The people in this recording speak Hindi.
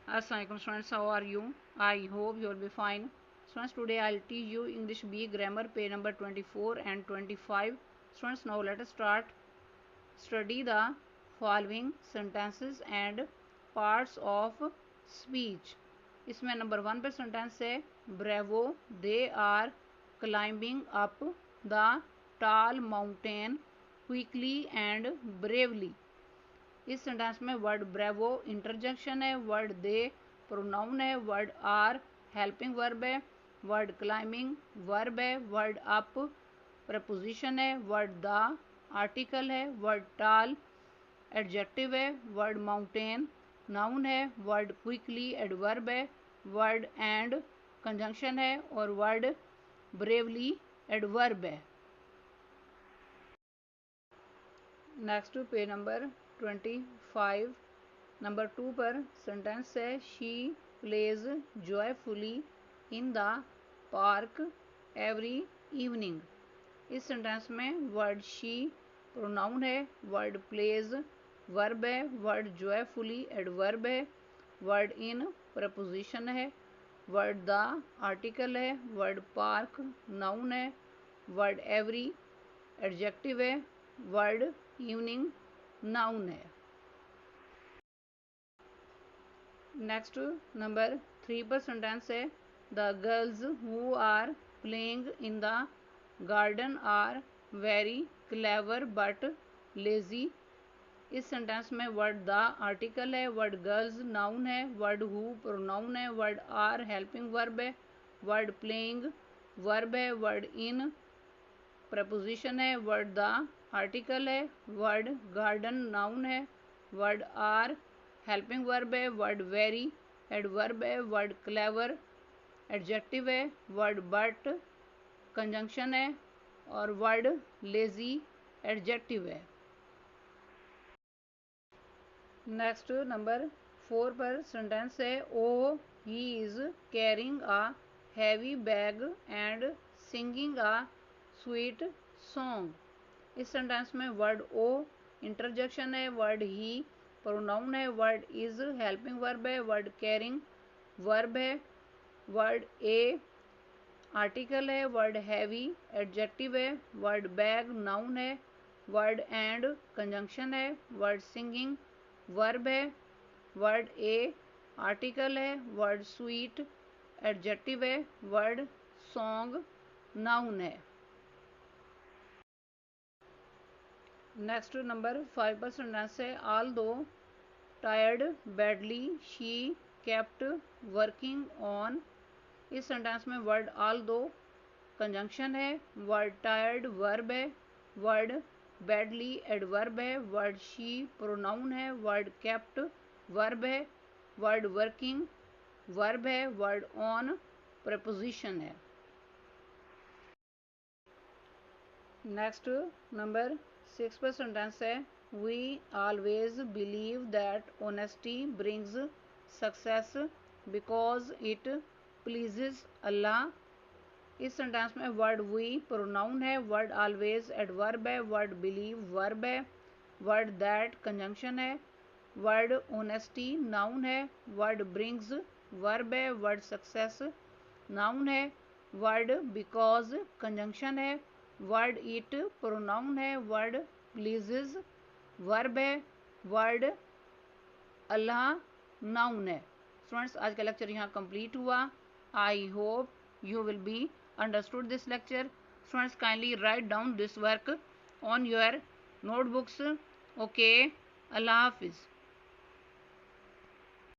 Assalamualaikum students, how are you? I hope you will be fine. Students, today I'll teach you English B grammar page number 24 and 25. Students, now let us start. Study the following sentences and parts of speech. इसमें नंबर 1 पे सेंटेंस है bravo they are climbing up the tall mountain quickly and bravely. इस सेंटेंस में वर्ड ब्रेवो इंटरजेक्शन है, वर्ड दे प्रोनाउन है, वर्ड आर हेल्पिंग वर्ब है, वर्ड क्लाइंबिंग वर्ब है, वर्ड अप प्रपोजिशन है, वर्ड द आर्टिकल है, वर्ड टाल एडजेक्टिव है, वर्ड माउंटेन नाउन है, वर्ड क्विकली एडवर्ब है, वर्ड एंड कंजंक्शन है और वर्ड ब्रेवली एडवर्ब है। नेक्स्ट पेज नंबर 25 नंबर 2 पर सेंटेंस है she plays joyfully in the park every evening. इस सेंटेंस में वर्ड शी प्रोनाउन है, वर्ड प्लेज वर्ब है, वर्ड जॉयफुली एडवर्ब है, वर्ड इन प्रपोजिशन है, वर्ड द आर्टिकल है, वर्ड पार्क नाउन है, वर्ड एवरी एडजेक्टिव है, वर्ड इवनिंग नाउन है। नेक्स्ट नंबर 3 पर सेंटेंस है the girls who are playing in the garden are very clever but lazy. इस सेंटेंस में वर्ड द आर्टिकल है, वर्ड गर्ल्स नाउन है, वर्ड हु प्रोनाउन है, वर्ड आर हेल्पिंग वर्ब है, वर्ड प्लेइंग वर्ब है, वर्ड इन प्रपोजिशन है, वर्ड द आर्टिकल है, वर्ड गार्डन नाउन है, वर्ड आर हेल्पिंग वर्ब है, वर्ड वेरी एडवर्ब है, वर्ड क्लेवर एडजेक्टिव है, वर्ड बट कंजंक्शन है और वर्ड लेजी एडजेक्टिव है। नेक्स्ट नंबर 4 पर सेंटेंस है oh he is carrying a heavy bag and singing a sweet song. इस सेंटेंस में वर्ड ओ इंटरजेक्शन है, वर्ड ही प्रोनाउन है, वर्ड इज हेल्पिंग वर्ब है, वर्ड कैरिंग वर्ब है, वर्ड ए आर्टिकल है, वर्ड हैवी एडजेक्टिव है, वर्ड बैग नाउन है, वर्ड एंड कंजंक्शन है, वर्ड सिंगिंग वर्ब है, वर्ड ए आर्टिकल है, वर्ड स्वीट एडजेक्टिव है, वर्ड सॉन्ग नाउन है। नेक्स्ट नंबर 5 पर सेंटेंस है ऑल दो tired badly she kept working on. इस सेंटेंस में वर्ड ऑल दो कंजंक्शन है, वर्ड टायर्ड वर्ब है, वर्ड बैडली एडवर्ब है, वर्ड शी प्रोनाउन है, वर्ड केप्ट वर्ब है, वर्ड वर्किंग वर्ब है, वर्ड ऑन प्रपोजिशन है। नेक्स्ट नंबर 6 पर सेंटेंस है we always believe that honesty brings success because it pleases Allah. इस सेंटेंस में वर्ड वी प्रोनाउन है, वर्ड ऑलवेज एडवर्ब है, वर्ड बिलीव वर्ब है, वर्ड दैट कंजंक्शन है, वर्ड ऑनेस्टी नाउन है, वर्ड ब्रिंग्स वर्ब है, वर्ड सक्सेस नाउन है, वर्ड बिकॉज कंजंक्शन है, वर्ड इट प्रोनाउन है, वर्ड प्लीजेस वर्ब है, वर्ड अल्लाह नाउन है। स्टूडेंट्स, आज का लेक्चर यहाँ कंप्लीट हुआ। I hope you will be understood this lecture. Students, kindly write down this work on your notebooks. Okay, Allah Hafiz.